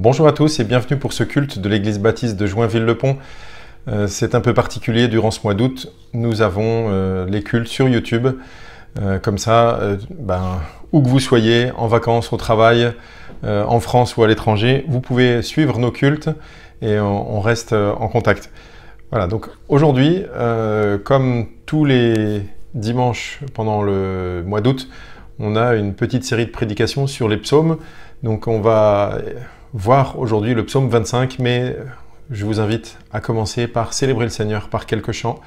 Bonjour à tous et bienvenue pour ce culte de l'église baptiste de Joinville-le-Pont. C'est un peu particulier durant ce mois d'août. Nous avons les cultes sur YouTube. Comme ça, où que vous soyez, en vacances, au travail, en France ou à l'étranger, vous pouvez suivre nos cultes et on reste en contact. Voilà, donc aujourd'hui, comme tous les dimanches pendant le mois d'août, on a une petite série de prédications sur les psaumes. Donc on va voir aujourd'hui le psaume 25, mais je vous invite à commencer par célébrer le Seigneur par quelques chants.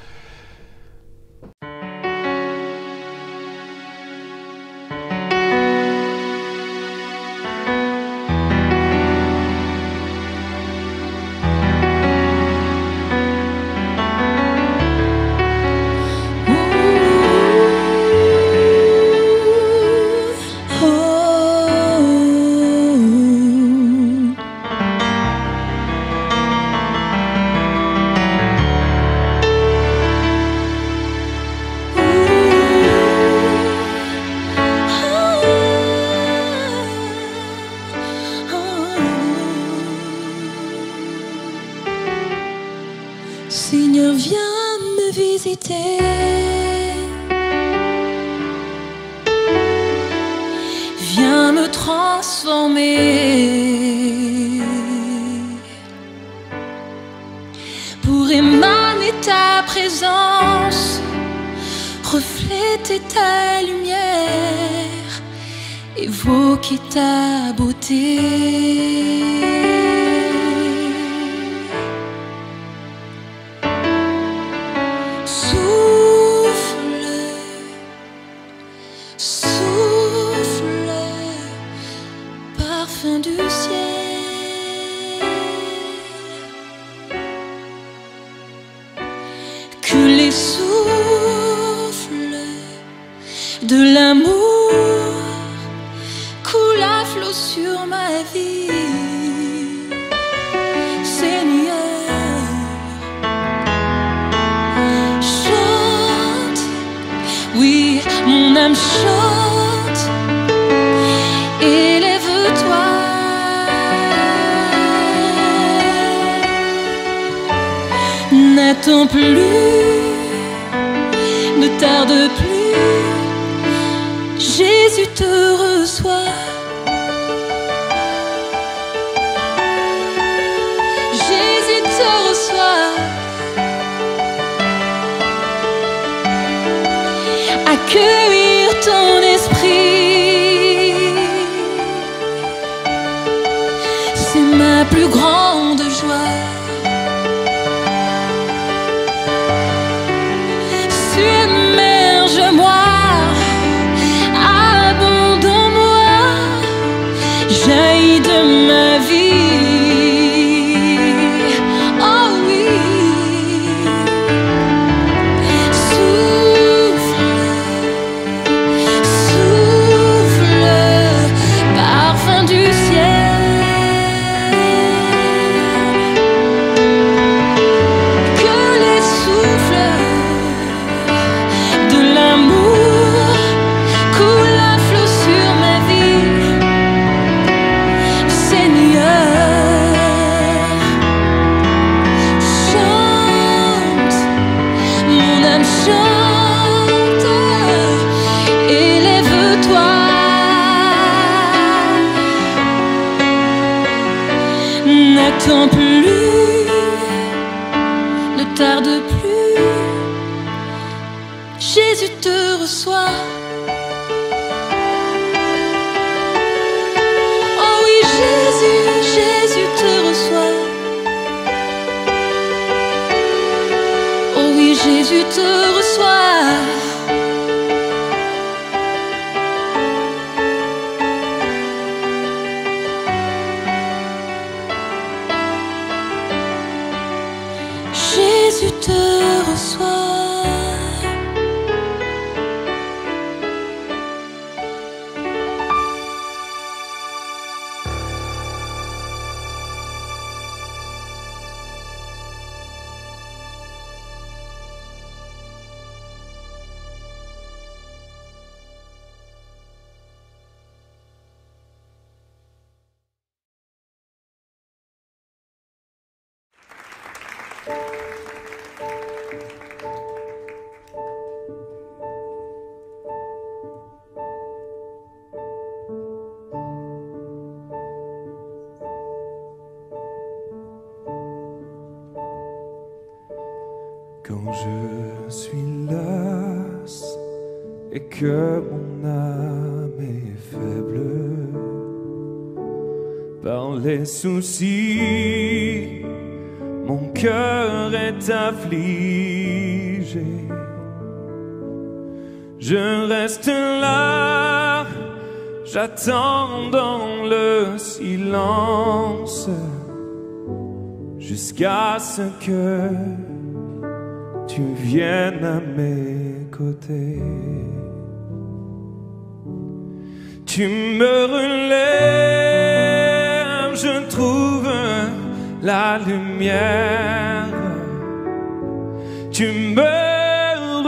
Seigneur, viens me visiter. Viens me transformer pour émaner ta présence, refléter ta lumière, évoquer ta beauté. Parfum du ciel, que les souffles de l'amour coulent à flot sur ma vie. Seigneur, chante, oui, mon âme chante. Élève-toi, n'attends plus, ne tarde plus, Jésus te reçoit. Jésus te reçoit. Accueillir ton esprit, c'est ma plus grande joie. Submerge-moi, abonde-moi, jaillis de ma vie. Oh oui, souffle, parfum du ciel, que les souffles de l'amour coulent à flot sur ma vie. Seigneur, chante, mon âme chante, élève-toi. N'attends plus, ne tarde plus, Jésus te reçoit. Oh oui, Jésus, Jésus te reçoit. Oh oui, Jésus te reçoit. Jésus te reçoit. Quand je suis las et que mon âme est faible par les soucis, mon cœur est affligé. Je reste là, j'attends dans le silence jusqu'à ce que tu viennes à mes côtés. Tu me relèves, je trouve la lumière. Tu me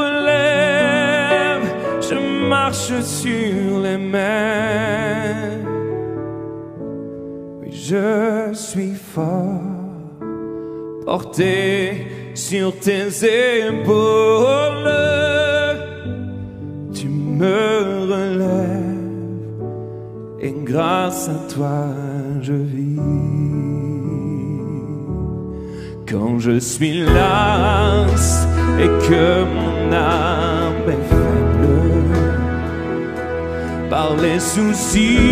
relèves, je marche sur les mers. Oui, je suis fort, porté sur tes épaules. Tu me relèves et grâce à toi je vis. Quand je suis las et que mon âme est faible par les soucis,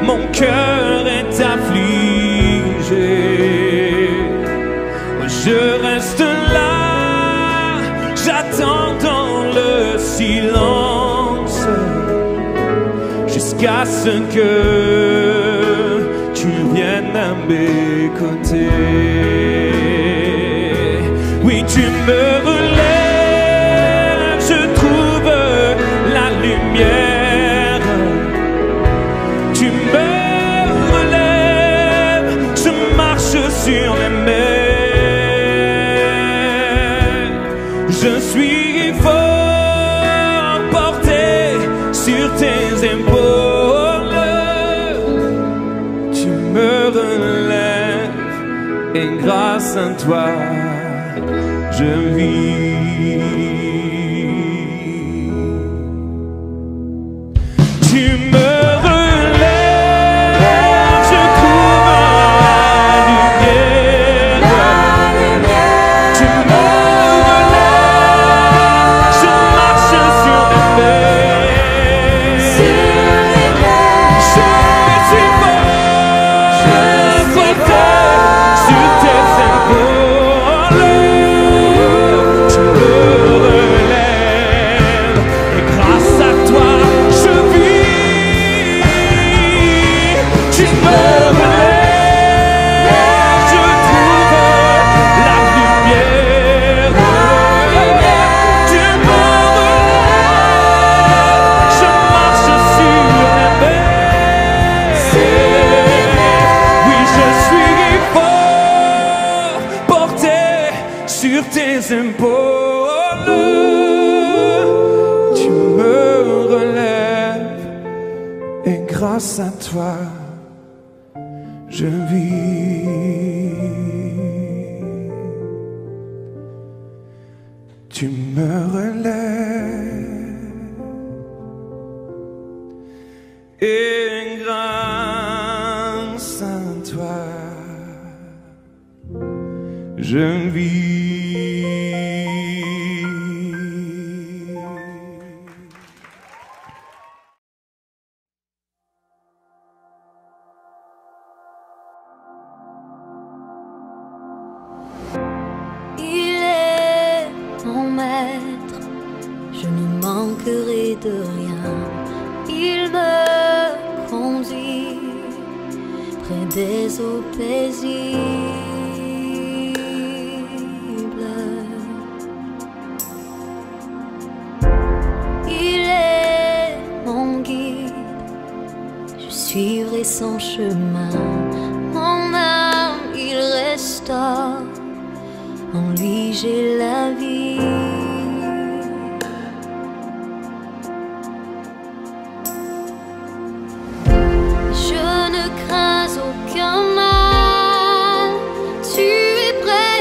mon cœur est affligé. Je reste là, j'attends dans le silence jusqu'à ce que tu viennes à mes côtés. Oui, tu me relèves, je trouve la lumière. Tu me relèves, je marche sur les mers. Je suis fort, porté sur tes épaules. Tu me relèves et grâce à toi je vis. Tu me relèves, je trouve la lumière. Tu me sur tes épaules, tu me relèves et grâce à toi je vis. Tu me relèves et grâce à toi je vis. Je ne manquerai de rien. Il me conduit près des eaux paisibles. Il est mon guide, je suivrai son chemin. Mon âme, il restaure, en lui j'ai la vie. Je ne crains aucun mal, tu es près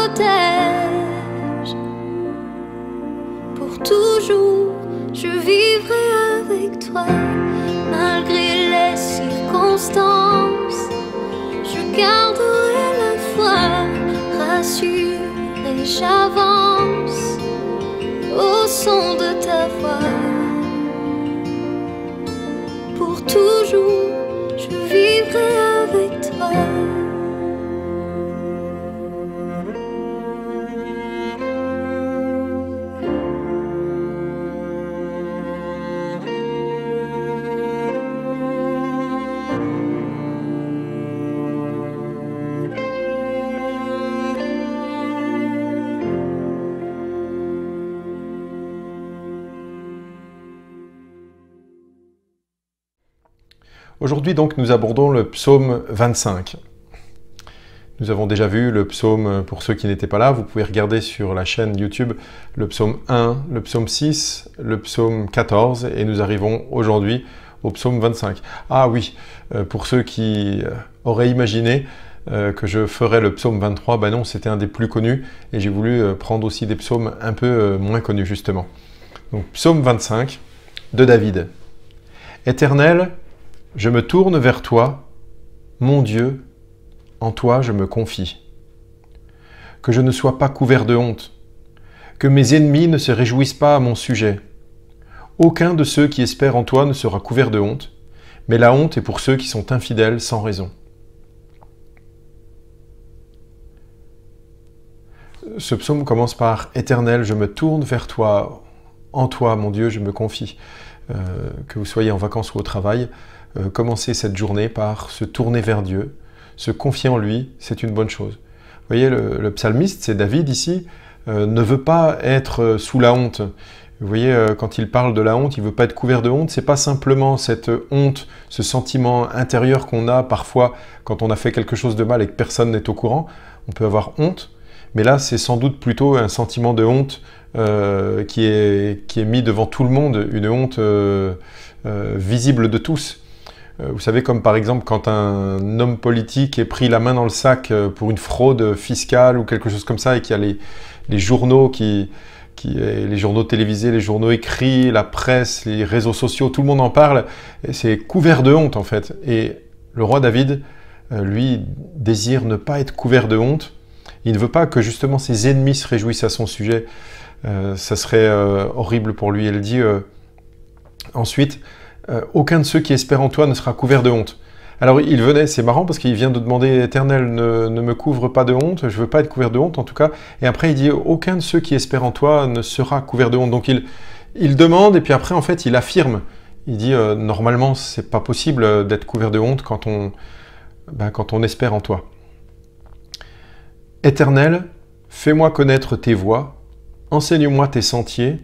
protège. Pour toujours, je vivrai avec toi, malgré les circonstances. Je garderai la foi, rassurée, j'avance au son de ta voix. Pour toujours, je vivrai avec toi. Aujourd'hui donc nous abordons le psaume 25. Nous avons déjà vu le psaume, pour ceux qui n'étaient pas là, vous pouvez regarder sur la chaîne YouTube le psaume 1, le psaume 6, le psaume 14 et nous arrivons aujourd'hui au psaume 25. Ah oui, pour ceux qui auraient imaginé que je ferais le psaume 23, ben non, c'était un des plus connus et j'ai voulu prendre aussi des psaumes un peu moins connus justement. Donc psaume 25 de David. Éternel, je me tourne vers toi, mon Dieu, en toi je me confie. Que je ne sois pas couvert de honte, que mes ennemis ne se réjouissent pas à mon sujet. Aucun de ceux qui espèrent en toi ne sera couvert de honte, mais la honte est pour ceux qui sont infidèles sans raison. Ce psaume commence par « Éternel, je me tourne vers toi, en toi, mon Dieu, je me confie ». Que vous soyez en vacances ou au travail, commencez cette journée par se tourner vers Dieu, se confier en lui, c'est une bonne chose. Vous voyez, le psalmiste, c'est David ici, ne veut pas être sous la honte. Vous voyez, quand il parle de la honte, il ne veut pas être couvert de honte, c'est pas simplement cette honte, ce sentiment intérieur qu'on a parfois quand on a fait quelque chose de mal et que personne n'est au courant, on peut avoir honte, mais là c'est sans doute plutôt un sentiment de honte qui est mis devant tout le monde, une honte visible de tous. Vous savez, comme par exemple quand un homme politique est pris la main dans le sac pour une fraude fiscale ou quelque chose comme ça et qu'il y a les journaux les journaux télévisés, les journaux écrits, la presse, les réseaux sociaux, tout le monde en parle, c'est couvert de honte en fait. Et le roi David, lui, désire ne pas être couvert de honte. Il ne veut pas que justement ses ennemis se réjouissent à son sujet. Ça serait horrible pour lui. Elle dit ensuite, aucun de ceux qui espèrent en toi ne sera couvert de honte. Alors il venait, c'est marrant parce qu'il vient de demander « Éternel, ne me couvre pas de honte, je ne veux pas être couvert de honte en tout cas ». Et après il dit « Aucun de ceux qui espèrent en toi ne sera couvert de honte ». Donc il demande et puis après en fait il affirme. Il dit « Normalement c'est pas possible d'être couvert de honte quand on espère en toi ». Éternel, fais-moi connaître tes voies, enseigne-moi tes sentiers,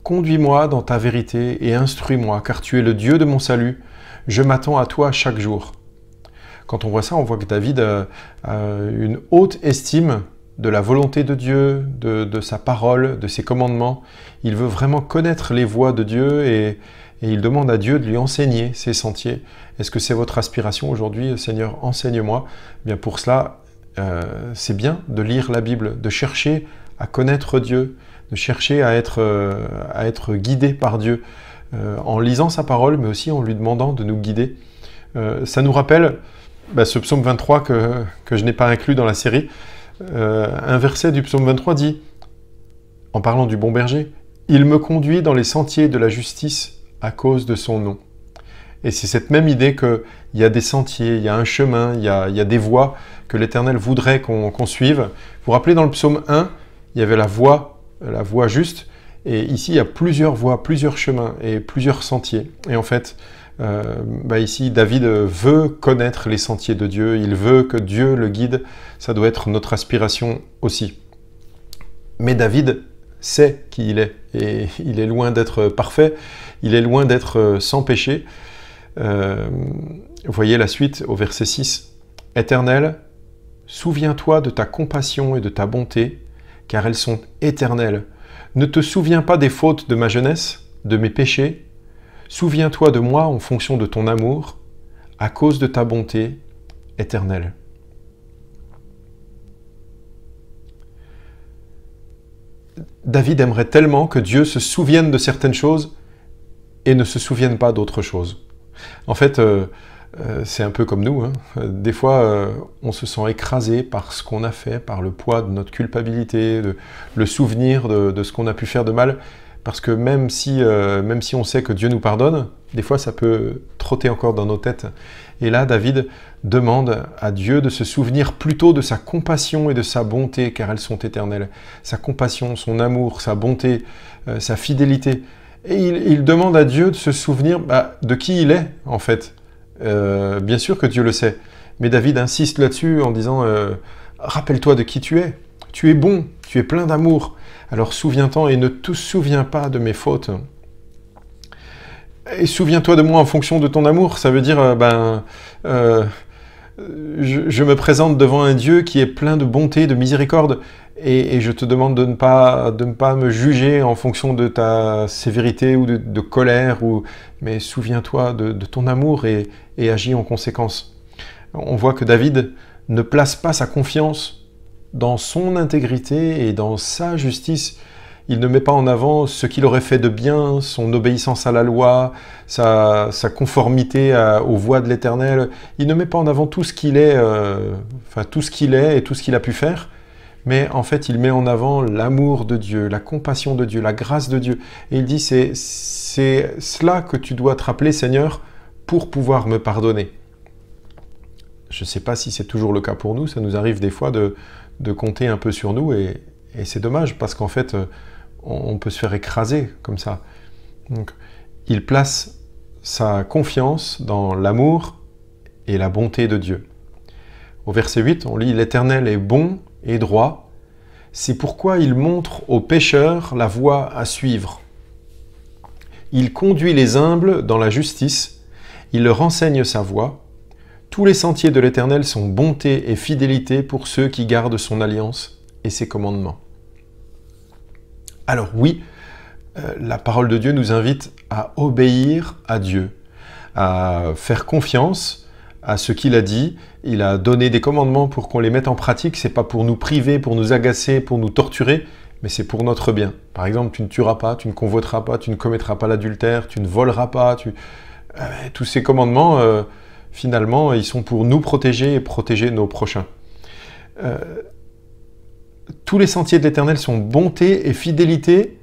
conduis-moi dans ta vérité et instruis-moi, car tu es le Dieu de mon salut. Je m'attends à toi chaque jour. Quand on voit ça, on voit que David a une haute estime de la volonté de Dieu, de sa parole, de ses commandements. Il veut vraiment connaître les voies de Dieu et il demande à Dieu de lui enseigner ses sentiers. Est-ce que c'est votre aspiration aujourd'hui, Seigneur, enseigne-moi? Bien pour cela, c'est bien de lire la Bible, de chercher à connaître Dieu, de chercher à être guidé par Dieu, en lisant sa parole, mais aussi en lui demandant de nous guider. Ça nous rappelle ce psaume 23 que je n'ai pas inclus dans la série. Un verset du psaume 23 dit, en parlant du bon berger, « Il me conduit dans les sentiers de la justice à cause de son nom. » Et c'est cette même idée qu'il y a des sentiers, il y a un chemin, il y a des voies que l'Éternel voudrait qu'on suive. Vous vous rappelez, dans le psaume 1, il y avait la voie juste, et ici il y a plusieurs voies, plusieurs chemins et plusieurs sentiers. Et en fait, ici David veut connaître les sentiers de Dieu, il veut que Dieu le guide, ça doit être notre aspiration aussi. Mais David sait qui il est, et il est loin d'être parfait, il est loin d'être sans péché. Vous voyez la suite au verset 6. « Éternel, souviens-toi de ta compassion et de ta bonté, car elles sont éternelles. Ne te souviens pas des fautes de ma jeunesse, de mes péchés. Souviens-toi de moi en fonction de ton amour, à cause de ta bonté éternelle. » David aimerait tellement que Dieu se souvienne de certaines choses et ne se souvienne pas d'autres choses. En fait, c'est un peu comme nous, hein. Des fois, on se sent écrasé par ce qu'on a fait, par le poids de notre culpabilité, le souvenir de ce qu'on a pu faire de mal, parce que même si on sait que Dieu nous pardonne, des fois ça peut trotter encore dans nos têtes. Et là, David demande à Dieu de se souvenir plutôt de sa compassion et de sa bonté, car elles sont éternelles. Sa compassion, son amour, sa bonté, sa fidélité. Et il demande à Dieu de se souvenir de qui il est, en fait. Bien sûr que Dieu le sait, mais David insiste là-dessus en disant rappelle-toi de qui tu es bon, tu es plein d'amour, alors souviens-t'en et ne te souviens pas de mes fautes. Et souviens-toi de moi en fonction de ton amour, ça veut dire je me présente devant un Dieu qui est plein de bonté, de miséricorde, et je te demande de ne pas me juger en fonction de ta sévérité ou de colère, mais souviens-toi de ton amour et agis en conséquence. On voit que David ne place pas sa confiance dans son intégrité et dans sa justice. Il ne met pas en avant ce qu'il aurait fait de bien, son obéissance à la loi, sa conformité aux voies de l'Éternel. Il ne met pas en avant tout ce qu'il est, tout ce qu'il est et tout ce qu'il a pu faire. Mais en fait, il met en avant l'amour de Dieu, la compassion de Dieu, la grâce de Dieu. Et il dit, c'est cela que tu dois te rappeler, Seigneur, pour pouvoir me pardonner. Je ne sais pas si c'est toujours le cas pour nous, ça nous arrive des fois de compter un peu sur nous, et c'est dommage, parce qu'en fait, on peut se faire écraser comme ça. Donc, il place sa confiance dans l'amour et la bonté de Dieu. Au verset 8, on lit « L'Éternel est bon et droit, c'est pourquoi il montre aux pécheurs la voie à suivre. Il conduit les humbles dans la justice, il leur enseigne sa voie. Tous les sentiers de l'Éternel sont bonté et fidélité pour ceux qui gardent son alliance et ses commandements. » Alors oui, la parole de Dieu nous invite à obéir à Dieu, à faire confiance à ce qu'il a dit. Il a donné des commandements pour qu'on les mette en pratique. Ce n'est pas pour nous priver, pour nous agacer, pour nous torturer, mais c'est pour notre bien. Par exemple, tu ne tueras pas, tu ne convoiteras pas, tu ne commettras pas l'adultère, tu ne voleras pas. Tous ces commandements, finalement, ils sont pour nous protéger et protéger nos prochains. Tous les sentiers de l'Éternel sont bonté et fidélité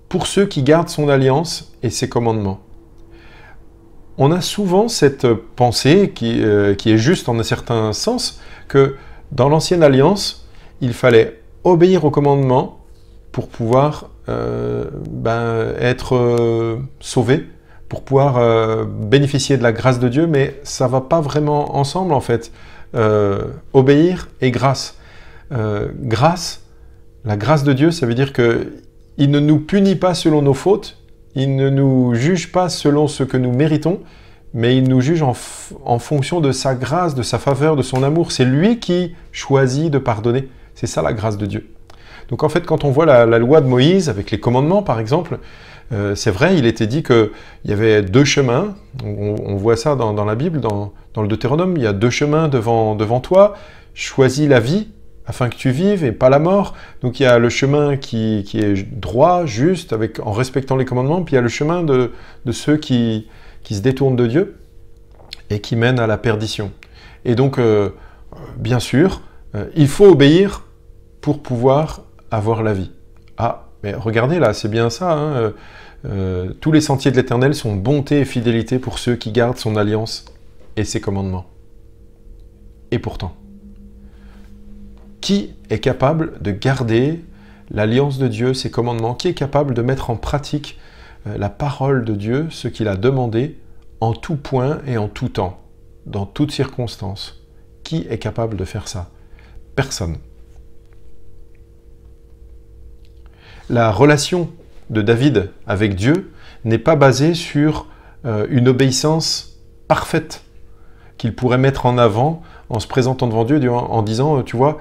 pour ceux qui gardent son alliance et ses commandements. On a souvent cette pensée qui est juste en un certain sens, que dans l'ancienne alliance, il fallait obéir aux commandements pour pouvoir être sauvé, pour pouvoir bénéficier de la grâce de Dieu, mais ça ne va pas vraiment ensemble en fait. Obéir et grâce. Grâce, la grâce de Dieu, ça veut dire qu'il ne nous punit pas selon nos fautes, il ne nous juge pas selon ce que nous méritons, mais il nous juge en fonction de sa grâce, de sa faveur, de son amour. C'est lui qui choisit de pardonner. C'est ça la grâce de Dieu. Donc en fait, quand on voit la loi de Moïse, avec les commandements par exemple, c'est vrai, il était dit qu'il y avait deux chemins. On voit ça dans la Bible, dans le Deutéronome. Il y a deux chemins devant toi. Choisis la vie, afin que tu vives, et pas la mort. Donc il y a le chemin qui est droit, juste, en respectant les commandements, puis il y a le chemin de ceux qui se détournent de Dieu et qui mènent à la perdition. Et donc, bien sûr, il faut obéir pour pouvoir avoir la vie. Ah, mais regardez là, c'est bien ça, hein, tous les sentiers de l'Éternel sont bonté et fidélité pour ceux qui gardent son alliance et ses commandements. Et pourtant, qui est capable de garder l'alliance de Dieu, ses commandements? Qui est capable de mettre en pratique la parole de Dieu, ce qu'il a demandé, en tout point et en tout temps, dans toutes circonstances? Qui est capable de faire ça? Personne. La relation de David avec Dieu n'est pas basée sur une obéissance parfaite qu'il pourrait mettre en avant en se présentant devant Dieu, en disant, tu vois,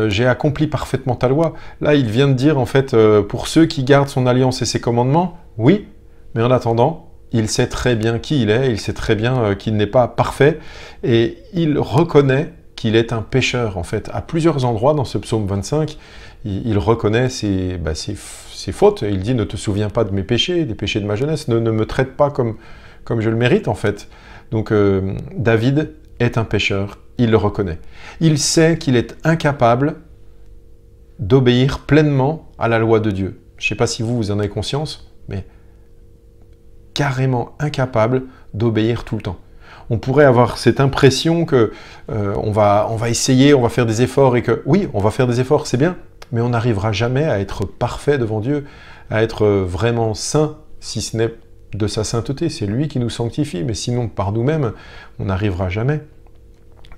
j'ai accompli parfaitement ta loi. Là, il vient de dire, en fait, pour ceux qui gardent son alliance et ses commandements, oui, mais en attendant, il sait très bien qui il est, il sait très bien qu'il n'est pas parfait, et il reconnaît qu'il est un pécheur, en fait. À plusieurs endroits dans ce psaume 25, il reconnaît ses fautes. Il dit « Ne te souviens pas de mes péchés, des péchés de ma jeunesse. Ne me traite pas comme je le mérite, en fait. » Donc, David est un pécheur. Il le reconnaît. Il sait qu'il est incapable d'obéir pleinement à la loi de Dieu. Je ne sais pas si vous en avez conscience, mais carrément incapable d'obéir tout le temps. On pourrait avoir cette impression que on va essayer, on va faire des efforts et que, oui, on va faire des efforts, c'est bien, mais on n'arrivera jamais à être parfait devant Dieu, à être vraiment saint, si ce n'est de sa sainteté. C'est lui qui nous sanctifie, mais sinon, par nous-mêmes, on n'arrivera jamais.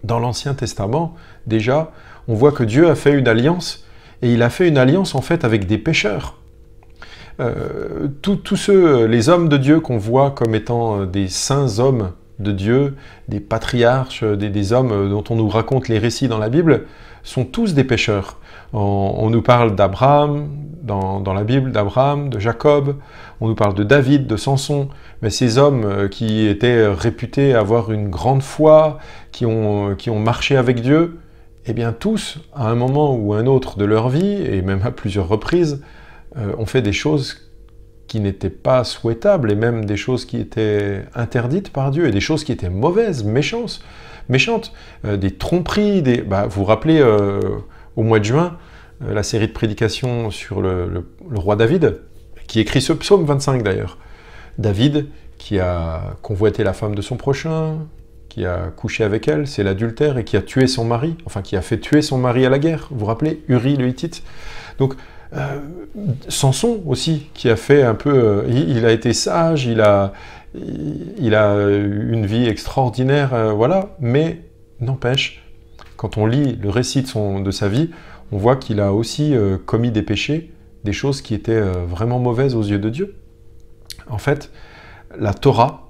Dans l'Ancien Testament, déjà, on voit que Dieu a fait une alliance, et il a fait une alliance, en fait, avec des pécheurs. Tous ceux, les hommes de Dieu qu'on voit comme étant des saints hommes de Dieu, des patriarches, des hommes dont on nous raconte les récits dans la Bible, sont tous des pécheurs. On nous parle d'Abraham, dans la Bible, d'Abraham, de Jacob, on nous parle de David, de Samson, mais ces hommes qui étaient réputés avoir une grande foi, qui ont marché avec Dieu, eh bien tous, à un moment ou un autre de leur vie, et même à plusieurs reprises, ont fait des choses qui n'étaient pas souhaitables, et même des choses qui étaient interdites par Dieu, et des choses qui étaient mauvaises, méchantes, des tromperies, vous vous rappelez, au mois de juin, la série de prédications sur le roi David, qui écrit ce psaume 25 d'ailleurs. David, qui a convoité la femme de son prochain, qui a couché avec elle, c'est l'adultère, et qui a tué son mari, enfin qui a fait tuer son mari à la guerre, vous vous rappelez, Uri le Hittite. Donc, Samson aussi, qui a fait un peu... il a été sage, il a une vie extraordinaire, voilà, mais n'empêche, quand on lit le récit de sa vie, on voit qu'il a aussi commis des péchés, des choses qui étaient vraiment mauvaises aux yeux de Dieu. En fait, la Torah,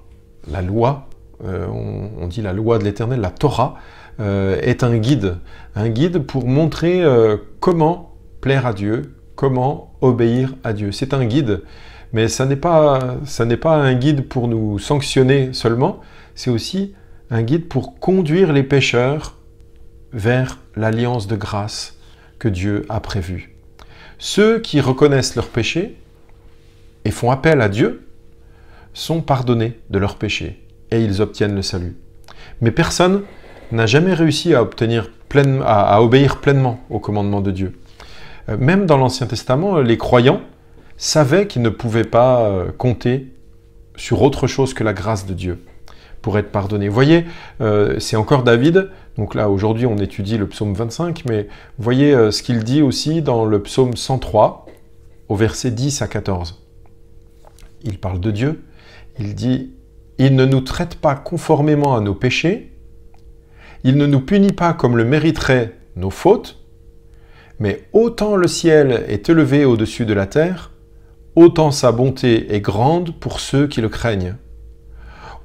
la loi, on dit la loi de l'Éternel, la Torah, est un guide pour montrer comment plaire à Dieu, comment obéir à Dieu. C'est un guide, mais ça n'est pas un guide pour nous sanctionner seulement, c'est aussi un guide pour conduire les pécheurs vers l'alliance de grâce que Dieu a prévue. Ceux qui reconnaissent leurs péchés et font appel à Dieu sont pardonnés de leurs péchés et ils obtiennent le salut. Mais personne n'a jamais réussi à obéir pleinement au commandement de Dieu. Même dans l'Ancien Testament, les croyants savaient qu'ils ne pouvaient pas compter sur autre chose que la grâce de Dieu pour être pardonnés. Vous voyez, c'est encore David, donc là aujourd'hui on étudie le psaume 25, mais vous voyez ce qu'il dit aussi dans le psaume 103, au verset 10 à 14. Il parle de Dieu, il dit « Il ne nous traite pas conformément à nos péchés, il ne nous punit pas comme le mériteraient nos fautes, mais autant le ciel est élevé au-dessus de la terre, autant sa bonté est grande pour ceux qui le craignent.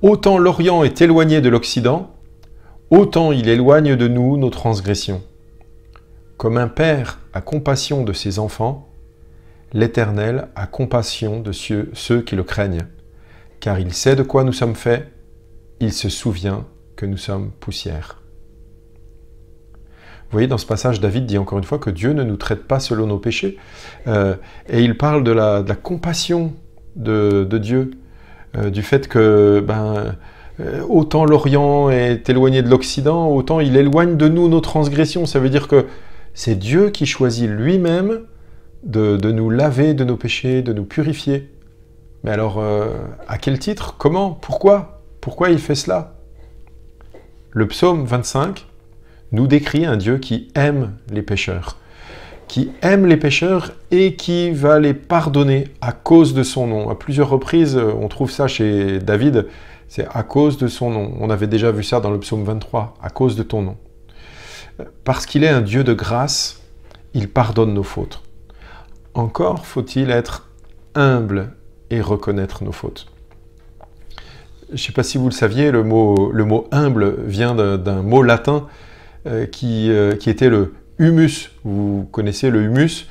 Autant l'Orient est éloigné de l'Occident, autant il éloigne de nous nos transgressions. Comme un père a compassion de ses enfants, l'Éternel a compassion de ceux qui le craignent, car il sait de quoi nous sommes faits, il se souvient que nous sommes poussière. » Vous voyez, dans ce passage, David dit encore une fois que Dieu ne nous traite pas selon nos péchés. Et il parle de la compassion de Dieu, du fait que autant l'Orient est éloigné de l'Occident, autant il éloigne de nous nos transgressions. Ça veut dire que c'est Dieu qui choisit lui-même de nous laver de nos péchés, de nous purifier. Mais alors, à quel titre? Comment? Pourquoi? Pourquoi il fait cela? Le psaume 25 nous décrit un Dieu qui aime les pécheurs et qui va les pardonner à cause de son nom. À plusieurs reprises, on trouve ça chez David, c'est à cause de son nom. On avait déjà vu ça dans le psaume 23, à cause de ton nom. Parce qu'il est un Dieu de grâce, il pardonne nos fautes. Encore faut-il être humble et reconnaître nos fautes. Je ne sais pas si vous le saviez, le mot humble vient d'un mot latin qui était le humus. Vous connaissez le humus,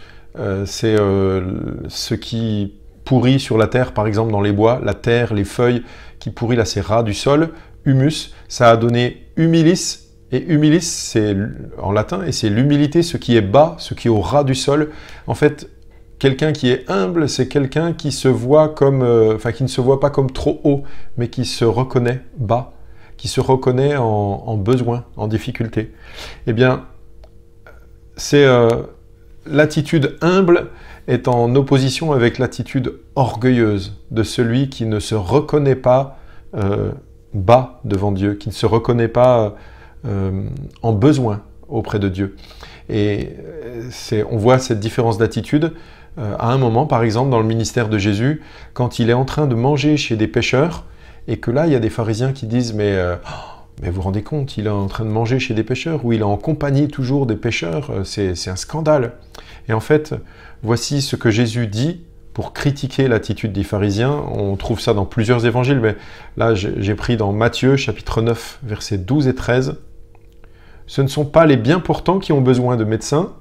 c'est ce qui pourrit sur la terre, par exemple dans les bois, la terre, les feuilles qui pourrit là, c'est ras du sol. Humus, ça a donné humilis, Et humilis, c'est en latin, et c'est l'humilité, ce qui est bas, ce qui est au ras du sol. En fait, quelqu'un qui est humble, c'est quelqu'un qui se voit comme, qui ne se voit pas comme trop haut, mais qui se reconnaît bas, qui se reconnaît en besoin, en difficulté. Eh bien, c'est l'attitude humble est en opposition avec l'attitude orgueilleuse de celui qui ne se reconnaît pas bas devant Dieu, qui ne se reconnaît pas en besoin auprès de Dieu. Et on voit cette différence d'attitude à un moment, par exemple, dans le ministère de Jésus, quand il est en train de manger chez des pécheurs, et que là, il y a des pharisiens qui disent « Mais vous vous rendez compte, il est en train de manger chez des pécheurs, ou il est en compagnie toujours des pécheurs, c'est un scandale. » Et en fait, voici ce que Jésus dit pour critiquer l'attitude des pharisiens. On trouve ça dans plusieurs évangiles, mais là, j'ai pris dans Matthieu, chapitre 9, versets 12 et 13. « Ce ne sont pas les bien portants qui ont besoin de médecins,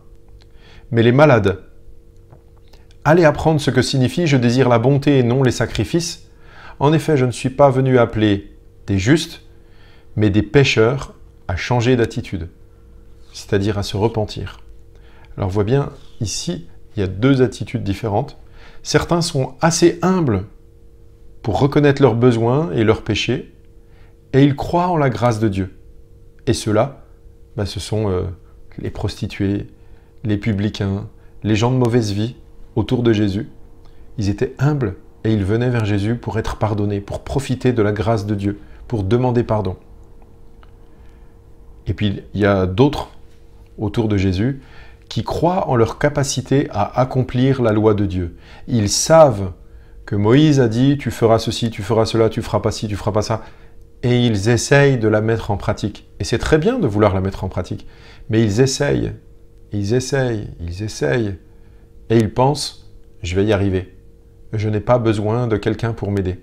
mais les malades. Allez apprendre ce que signifie « Je désire la bonté et non les sacrifices ». En effet, je ne suis pas venu appeler des justes, mais des pécheurs à changer d'attitude, c'est-à-dire à se repentir. Alors on voit bien, ici, il y a deux attitudes différentes. Certains sont assez humbles pour reconnaître leurs besoins et leurs péchés, et ils croient en la grâce de Dieu. Et ceux-là, ce sont les prostituées, les publicains, les gens de mauvaise vie autour de Jésus. Ils étaient humbles et ils venaient vers Jésus pour être pardonnés, pour profiter de la grâce de Dieu, pour demander pardon. Et puis, il y a d'autres autour de Jésus qui croient en leur capacité à accomplir la loi de Dieu. Ils savent que Moïse a dit « tu feras ceci, tu feras cela, tu feras pas ci, tu feras pas ça ». Et ils essayent de la mettre en pratique. Et c'est très bien de vouloir la mettre en pratique. Mais ils essayent, ils essayent, ils essayent. Et ils pensent « je vais y arriver. Je n'ai pas besoin de quelqu'un pour m'aider ».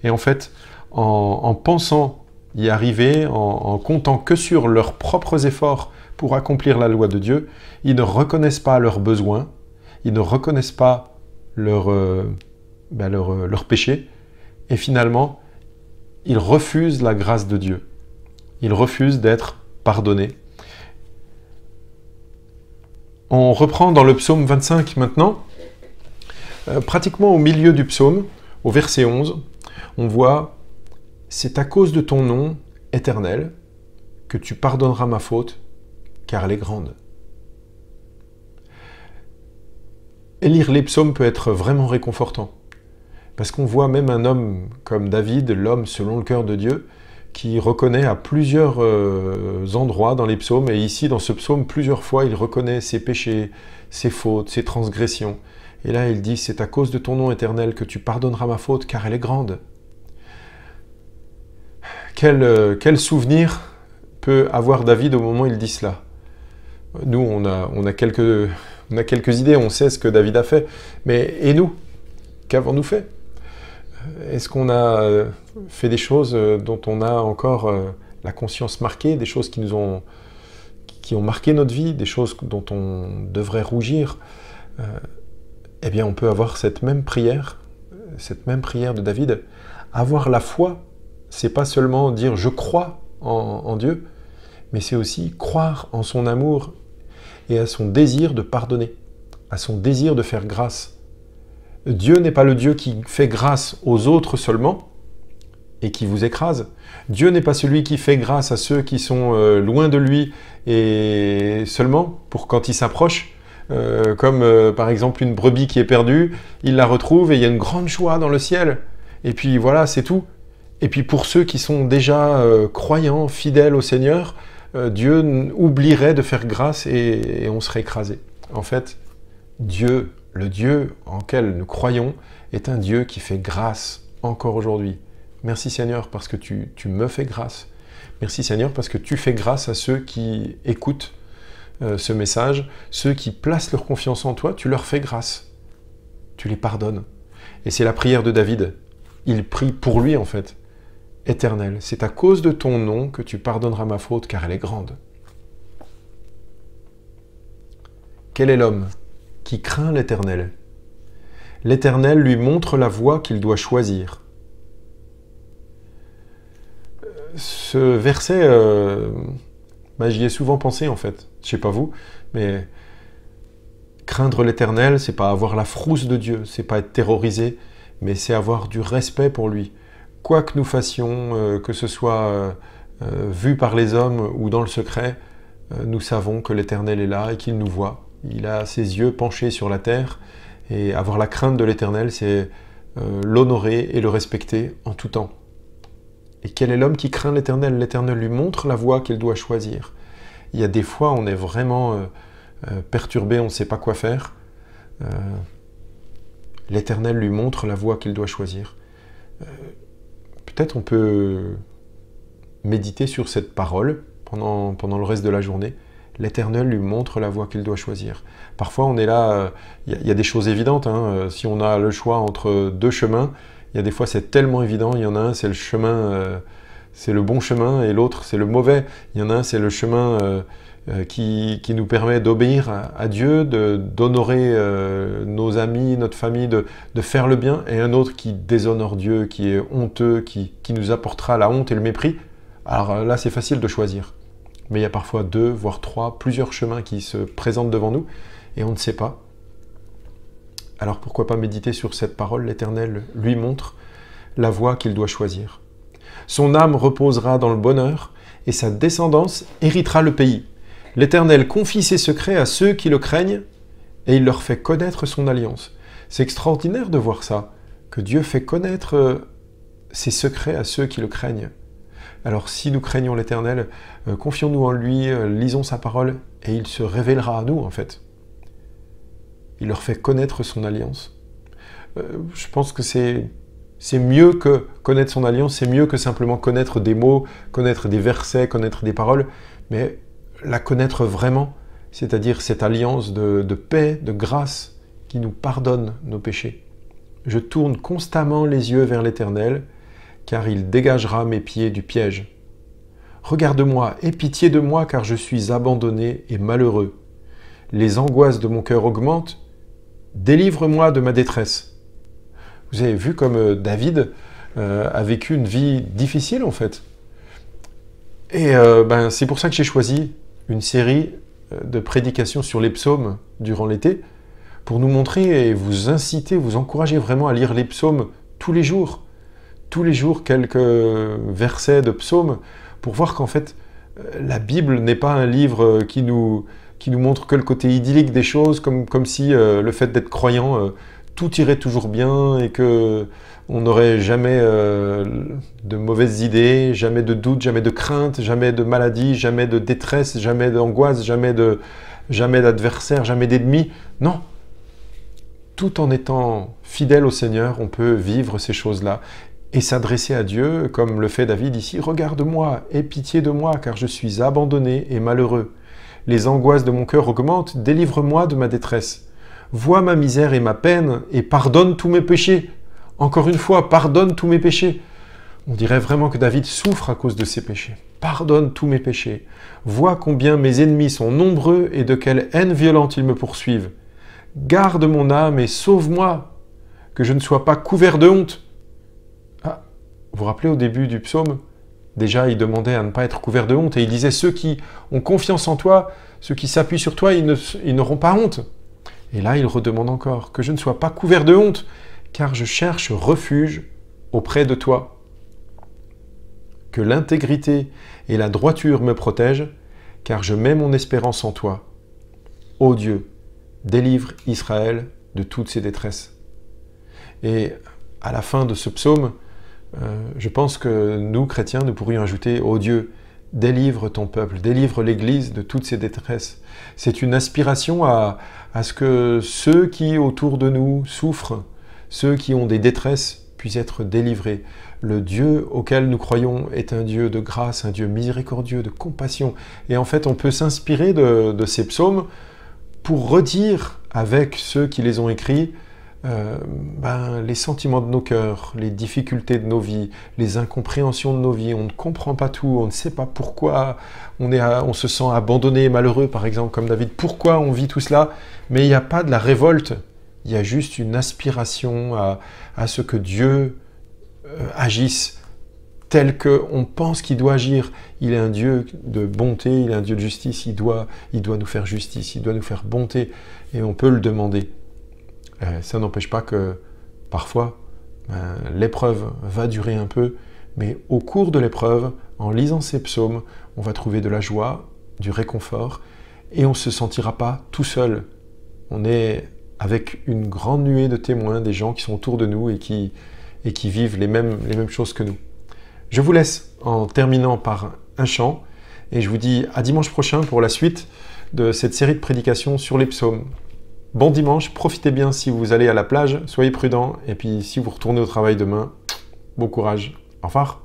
Et en fait, en pensant y arriver, en comptant que sur leurs propres efforts pour accomplir la loi de Dieu, ils ne reconnaissent pas leurs besoins, ils ne reconnaissent pas leur péché, et finalement, ils refusent la grâce de Dieu. Ils refusent d'être pardonnés. On reprend dans le psaume 25 maintenant, pratiquement au milieu du psaume, au verset 11, on voit « C'est à cause de ton nom, Éternel, que tu pardonneras ma faute, car elle est grande. » Et lire les psaumes peut être vraiment réconfortant, parce qu'on voit même un homme comme David, l'homme selon le cœur de Dieu, qui reconnaît à plusieurs endroits dans les psaumes, et ici dans ce psaume, plusieurs fois, il reconnaît ses péchés, ses fautes, ses transgressions. Et là, il dit « C'est à cause de ton nom éternel que tu pardonneras ma faute, car elle est grande. » Quel souvenir peut avoir David au moment où il dit cela? Nous, on a quelques idées, on sait ce que David a fait, mais et nous? Qu'avons-nous fait? Est-ce qu'on a fait des choses dont on a encore la conscience marquée, des choses qui ont marqué notre vie, des choses dont on devrait rougir? Eh bien, on peut avoir cette même prière de David. Avoir la foi, c'est pas seulement dire « je crois en Dieu », mais c'est aussi croire en son amour et à son désir de pardonner, à son désir de faire grâce. Dieu n'est pas le Dieu qui fait grâce aux autres seulement et qui vous écrase. Dieu n'est pas celui qui fait grâce à ceux qui sont loin de lui et seulement pour quand il s'approche, comme par exemple une brebis qui est perdue, il la retrouve et il y a une grande joie dans le ciel. Et puis voilà, c'est tout. Et puis pour ceux qui sont déjà croyants, fidèles au Seigneur, Dieu oublierait de faire grâce et on serait écrasé. En fait, Dieu, le Dieu en quel nous croyons, est un Dieu qui fait grâce encore aujourd'hui. Merci Seigneur parce que tu me fais grâce. Merci Seigneur parce que tu fais grâce à ceux qui écoutent ce message, ceux qui placent leur confiance en toi, tu leur fais grâce. Tu les pardonnes. Et c'est la prière de David. Il prie pour lui en fait. Éternel, c'est à cause de ton nom que tu pardonneras ma faute, car elle est grande. Quel est l'homme qui craint l'Éternel? L'Éternel lui montre la voie qu'il doit choisir. Ce verset Ben, j'y ai souvent pensé en fait. Je sais pas vous, mais craindre l'Éternel, c'est pas avoir la frousse de Dieu, c'est pas être terrorisé, mais c'est avoir du respect pour lui. Quoi que nous fassions, que ce soit vu par les hommes ou dans le secret, nous savons que l'Éternel est là et qu'il nous voit. Il a ses yeux penchés sur la terre, et avoir la crainte de l'Éternel, c'est l'honorer et le respecter en tout temps. Et quel est l'homme qui craint l'Éternel? L'Éternel lui montre la voie qu'il doit choisir. Il y a des fois, on est vraiment perturbé, on ne sait pas quoi faire. L'Éternel lui montre la voie qu'il doit choisir. Peut-être on peut méditer sur cette parole pendant le reste de la journée. L'Éternel lui montre la voie qu'il doit choisir. Parfois, on est là, il y a des choses évidentes. Hein, si on a le choix entre deux chemins, il y a des fois, c'est tellement évident. Il y en a un, c'est le chemin, c'est le bon chemin, et l'autre, c'est le mauvais. Il y en a un, c'est le chemin qui nous permet d'obéir à Dieu, d'honorer nos amis, notre famille, de faire le bien, et un autre qui déshonore Dieu, qui est honteux, qui nous apportera la honte et le mépris. Alors là, c'est facile de choisir. Mais il y a parfois 2, voire 3, plusieurs chemins qui se présentent devant nous, et on ne sait pas. Alors pourquoi pas méditer sur cette parole? L'Éternel lui montre la voie qu'il doit choisir. Son âme reposera dans le bonheur, et sa descendance héritera le pays. L'Éternel confie ses secrets à ceux qui le craignent, et il leur fait connaître son alliance. C'est extraordinaire de voir ça, que Dieu fait connaître ses secrets à ceux qui le craignent. Alors si nous craignons l'Éternel, confions-nous en lui, lisons sa parole, et il se révélera à nous en fait. Il leur fait connaître son alliance. Je pense que c'est mieux que connaître son alliance, c'est mieux que simplement connaître des mots, connaître des versets, connaître des paroles, mais la connaître vraiment, c'est-à-dire cette alliance de paix, de grâce, qui nous pardonne nos péchés. Je tourne constamment les yeux vers l'Éternel, car il dégagera mes pieds du piège. Regarde-moi, aie pitié de moi, car je suis abandonné et malheureux. Les angoisses de mon cœur augmentent. Délivre-moi de ma détresse. Vous avez vu comme David a vécu une vie difficile, en fait. Et c'est pour ça que j'ai choisi une série de prédications sur les psaumes durant l'été, pour nous montrer et vous inciter, vous encourager vraiment à lire les psaumes tous les jours. Tous les jours, quelques versets de psaumes, pour voir qu'en fait, la Bible n'est pas un livre qui nous montre que le côté idyllique des choses, comme si le fait d'être croyant, tout irait toujours bien et qu'on n'aurait jamais de mauvaises idées, jamais de doutes, jamais de craintes, jamais de maladies, jamais de détresse, jamais d'angoisse, jamais d'adversaires, jamais d'ennemis. Non! Tout en étant fidèle au Seigneur, on peut vivre ces choses-là et s'adresser à Dieu, comme le fait David ici. « Regarde-moi, aie pitié de moi, car je suis abandonné et malheureux. Les angoisses de mon cœur augmentent, délivre-moi de ma détresse. Vois ma misère et ma peine, et pardonne tous mes péchés. » Encore une fois, pardonne tous mes péchés. On dirait vraiment que David souffre à cause de ses péchés. « Pardonne tous mes péchés. Vois combien mes ennemis sont nombreux et de quelle haine violente ils me poursuivent. Garde mon âme et sauve-moi, que je ne sois pas couvert de honte. » Vous vous rappelez au début du psaume, déjà il demandait à ne pas être couvert de honte, et il disait « Ceux qui ont confiance en toi, ceux qui s'appuient sur toi, ils n'auront pas honte. » Et là il redemande encore « Que je ne sois pas couvert de honte, car je cherche refuge auprès de toi. » Que l'intégrité et la droiture me protègent, car je mets mon espérance en toi. Ô Dieu, délivre Israël de toutes ses détresses. Et à la fin de ce psaume, je pense que nous, chrétiens, nous pourrions ajouter « Ô Dieu, délivre ton peuple, délivre l'Église de toutes ses détresses. » C'est une aspiration à ce que ceux qui autour de nous souffrent, ceux qui ont des détresses, puissent être délivrés. Le Dieu auquel nous croyons est un Dieu de grâce, un Dieu miséricordieux, de compassion. Et en fait, on peut s'inspirer de ces psaumes pour redire avec ceux qui les ont écrits les sentiments de nos cœurs, les difficultés de nos vies, les incompréhensions de nos vies. On ne comprend pas tout, on ne sait pas pourquoi on se sent abandonné et malheureux, par exemple, comme David. Pourquoi on vit tout cela? Mais il n'y a pas de la révolte, il y a juste une aspiration à ce que Dieu agisse tel qu'on pense qu'il doit agir. Il est un Dieu de bonté, il est un Dieu de justice, il doit nous faire justice, il doit nous faire bonté, et on peut le demander. Ça n'empêche pas que parfois, l'épreuve va durer un peu, mais au cours de l'épreuve, en lisant ces psaumes, on va trouver de la joie, du réconfort, et on ne se sentira pas tout seul. On est avec une grande nuée de témoins, des gens qui sont autour de nous et qui vivent les mêmes choses que nous. Je vous laisse en terminant par un chant, et je vous dis à dimanche prochain pour la suite de cette série de prédications sur les psaumes. Bon dimanche, profitez bien si vous allez à la plage, soyez prudents, et puis si vous retournez au travail demain, bon courage. Au revoir.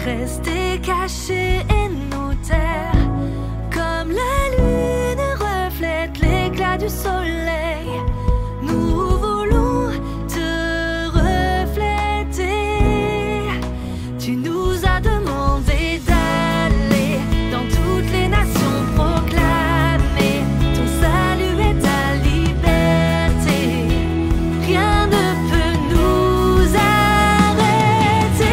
Rester cachés et nous taire, comme la lune reflète l'éclat du soleil. Nous voulons te refléter. Tu nous as demandé d'aller dans toutes les nations proclamer ton salut et ta liberté. Rien ne peut nous arrêter.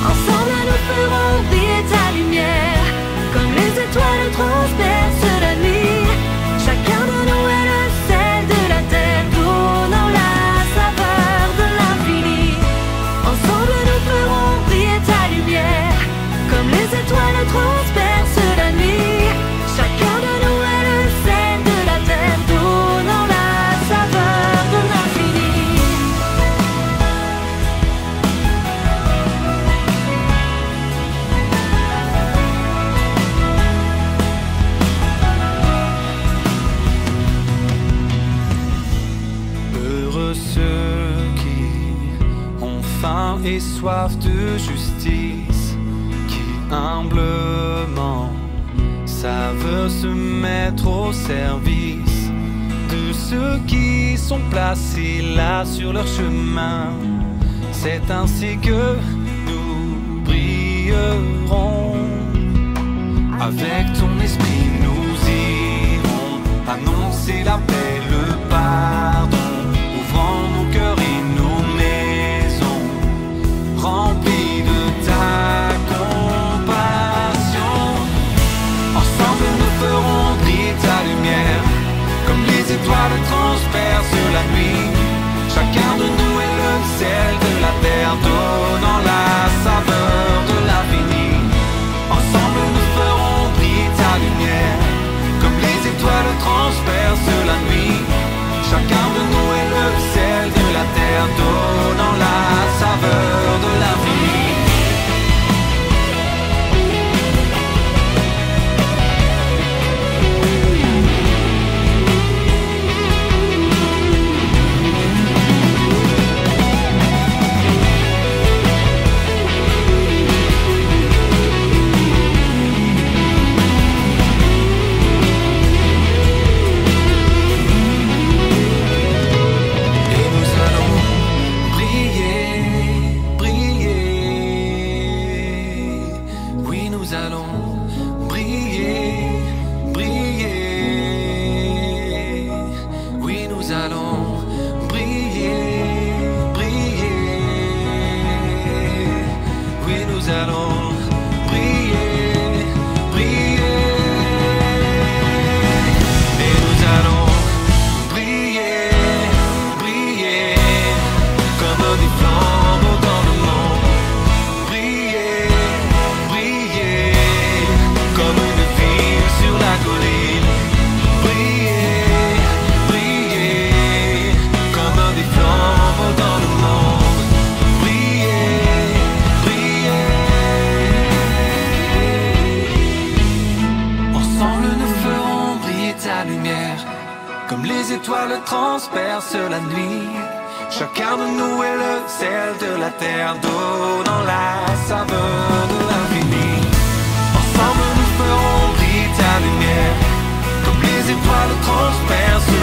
Ensemble nous ferons briller ta lumière, comme les étoiles transpercent la nuit. Chacun de nous est le sel de la terre, donnant la saveur de l'infini. Ensemble nous ferons briller ta lumière, comme les étoiles transpercent la nuit. Chacun de nous est le sel de la terre, donnant la saveur de l'infini. Heureux ceux qui ont faim et soif de justice, qui humblement savent se mettre au service de ceux qui sont placés là sur leur chemin. C'est ainsi que nous brillerons. Avec ton esprit nous irons annoncer la paix, le pardon, ouvrant nos cœurs et nos maisons, remplis de ta compassion. Ensemble nous ferons briller ta lumière, comme les étoiles transpercent la nuit. Chacun de nous est le sel de la terre, donnant la saveur de l'infini. Ensemble nous ferons briller ta lumière, comme les étoiles transpercent la nuit. Chacun de nous est le sel de la terre, donnant la saveur de l'infini. transperce la nuit. Chacun de nous est le sel de la terre, d'eau dans la saveur de l'infini. Ensemble nous ferons briller ta lumière, comme les étoiles transpercent